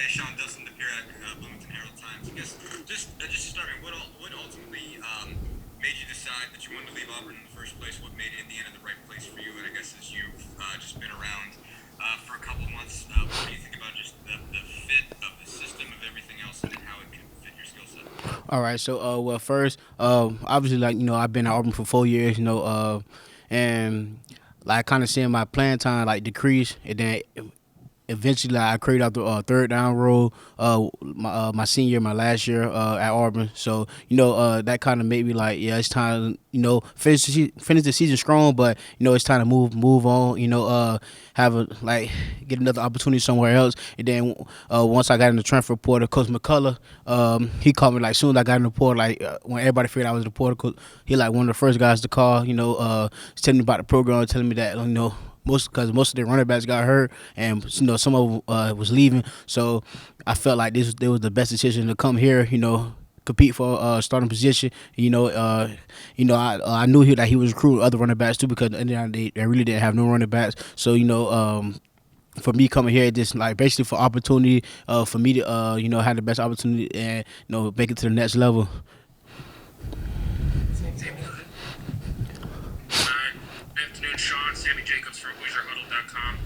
Hey, Shaun Dustin, the Pirac, Bloomington Herald Times. I guess just starting, what ultimately made you decide that you wanted to leave Auburn in the first place? What made Indiana the right place for you? And I guess as you've just been around for a couple of months, what do you think about just the fit of the system of everything else and how it can fit your skill set? All right. So, well, first, obviously, like I've been at Auburn for 4 years. And like kind of seeing my playing time like decrease, and then eventually like, I created out the third down role my senior year, my last year at Auburn. So that kind of made me like, yeah, it's time. Finish the season strong, but it's time to move on. Have a like get another opportunity somewhere else. And then once I got in the transfer portal, Coach McCullough, he called me like soon as I got in the portal, like when everybody figured I was in the portal, he like one of the first guys to call. Telling me about the program, telling me that most of their running backs got hurt, and some of them was leaving. So I felt like this was the best decision to come here. Compete for starting position. I knew that he was recruiting other running backs too because they really didn't have no running backs. So for me coming here, just like basically for opportunity, for me to have the best opportunity and make it to the next level. Afternoon, Shaun. Sammy Jacobs from HoosierHuddle.com.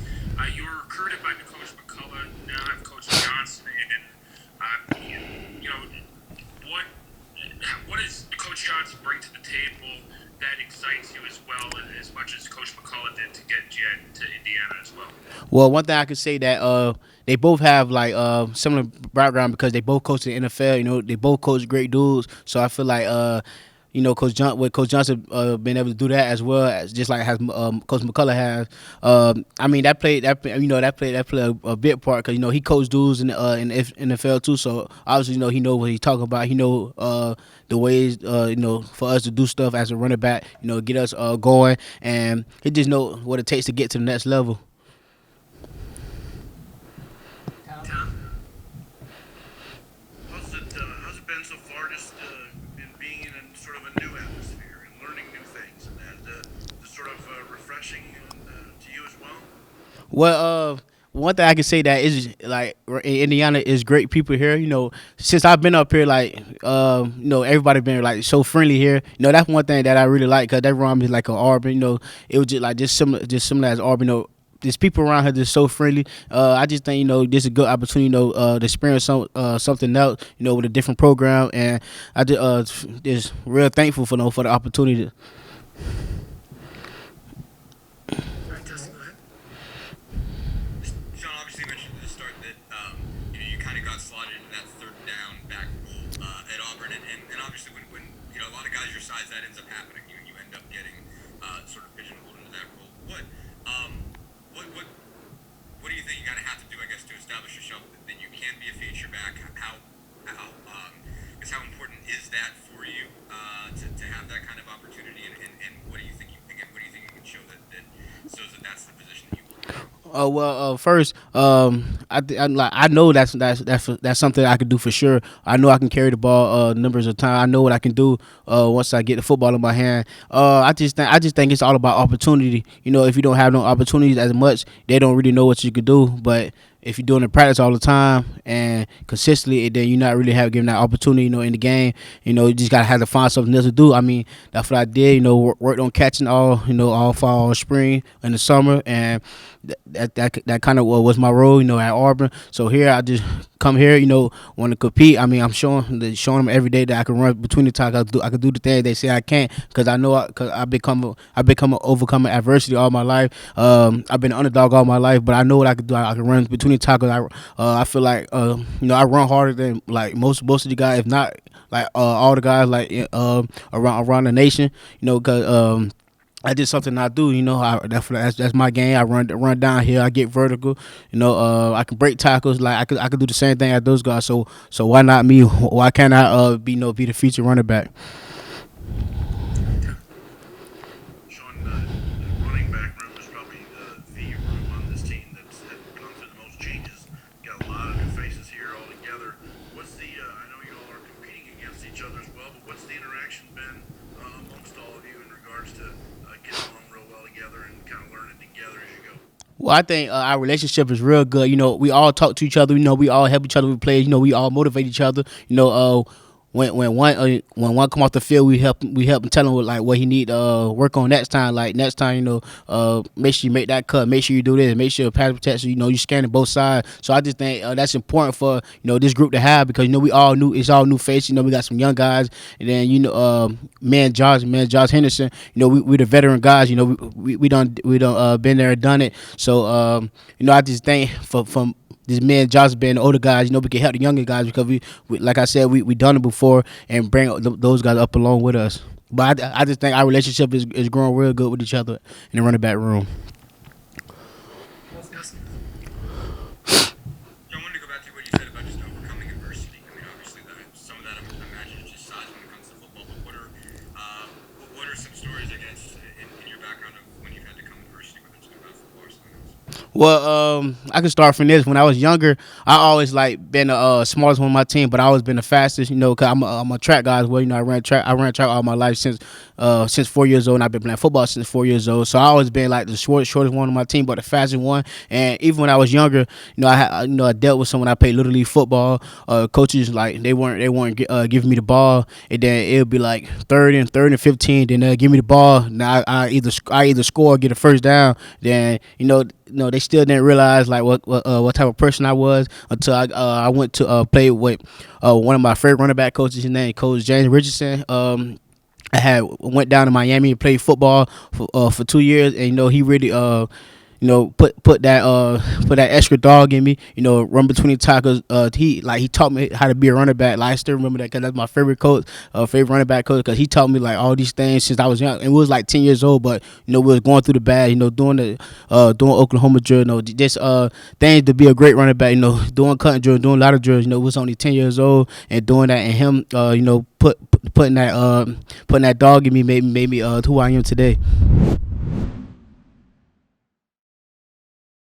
You were recruited by Coach McCullough. Now I'm Coach Johnson. And, you know, what what does Coach Johnson bring to the table that excites you as well, as much as Coach McCullough did to get you to Indiana as well? Well, one thing I could say that they both have like similar background because they both coach in the NFL. They both coach great dudes. So I feel like Coach Johnson been able to do that as well as just like has Coach McCullough has. I mean that played a big part because he coached dudes in the NFL too. So obviously he know what he's talking about. He know the ways for us to do stuff as a running back. Get us going, and he just know what it takes to get to the next level. Tom, how's it been so far? Just in being in sort of a new atmosphere and learning new things, and just sort of refreshing to you as well. Well, one thing I can say that is like in Indiana is great people here. Since I've been up here, like everybody been like so friendly here. That's one thing that I really like because that reminds me like an Auburn. It was just like just similar as Auburn. There's people around here that's so friendly. I just think this is a good opportunity, to experience something else, with a different program, and I just real thankful for the opportunity. All right, Dustin, go ahead. Shaun obviously mentioned at the start that you kind of got slotted into that third down back role at Auburn, and obviously when a lot of guys your size that ends up happening, you end up getting sort of pigeonholed into that role. What what do you think you kind of have to do, I guess, to establish yourself that you can be a feature back? How important is that for you to have that kind of opportunity? And what do you think what do you think you can show that shows that that's the position that you want? Well, first, I know that's something I can do for sure. I know I can carry the ball numbers of time. I know what I can do once I get the football in my hand. I just think it's all about opportunity. If you don't have no opportunities as much, they don't really know what you could do. But if you're doing it practice all the time and consistently, then you're not really have given that opportunity, in the game. You just gotta have to find something else to do. I mean, that's what I did. Worked on catching all fall, spring, and the summer, and that kind of was my role, at Auburn. So here I just come here, want to compete. I mean, I'm showing them every day that I can run between the tackles. I can do the things they say I can't because I know because I become overcoming adversity all my life. I've been an underdog all my life, but I know what I can do. I can run between the tackles. I feel like I run harder than like most of the guys, if not like all the guys like around the nation. Because I did something I do, that's my game. I run down here. I get vertical, I can break tackles. Like I could do the same thing as those guys. So why not me? Why can't I be the feature running back? Sean, the running back room is probably the room on this team that's had gone through the most changes. Got a lot of new faces here all together. What's the? I know you all are competing against each other as well, but what's the interaction been amongst all of you in regards to getting along real well together and kind of learning together as you go? Well, I think our relationship is real good. We all talk to each other. We all help each other with plays. We all motivate each other. When one come off the field, we help him tell him like what he need to work on next time. Like next time, make sure you make that cut. Make sure you do this. Make sure pass protection. You scanning both sides. So I just think that's important for this group to have because we all new. It's all new faces. We got some young guys, and then man Josh Henderson. We the veteran guys. We done been there and done it. So I just think from this man Josh being the older guys, we can help the younger guys because we like I said, we done it before and bring those guys up along with us. But I just think our relationship is growing real good with each other in the running back room. I wanted to go back to what you said about just overcoming adversity. I mean, obviously, some of that I imagine is just size when it comes to football. But what are some stories, I guess, in your background of when you've had to come adversity, whether it's about football or something else? Well, I can start from this. When I was younger, I always been the smartest one on my team, but I always been the fastest. Cause I'm a track guy as well. I ran track. I ran track all my life since 4 years old. And I've been playing football since 4 years old. So I always been like the shortest one on my team, but the fastest one. And even when I was younger, I dealt with someone I played little league football. Coaches they weren't giving me the ball, and then it would be like third and 15. Then they'll give me the ball. Now I either score or get a first down. Then they still didn't realize like what type of person I was until I went to play with one of my favorite running back coaches. His name Coach James Richardson. I had went down to Miami and played football for 2 years, and he really put that extra dog in me. Run between the tackles. He taught me how to be a running back. Like I still remember that because that's my favorite coach, favorite running back coach, because he taught me like all these things since I was young. And we was like 10 years old, but we was going through the bad. Doing Oklahoma drill. Just things to be a great running back. Doing cutting drill, doing a lot of drills. Was only 10 years old and doing that, and him, putting that dog in me made me who I am today.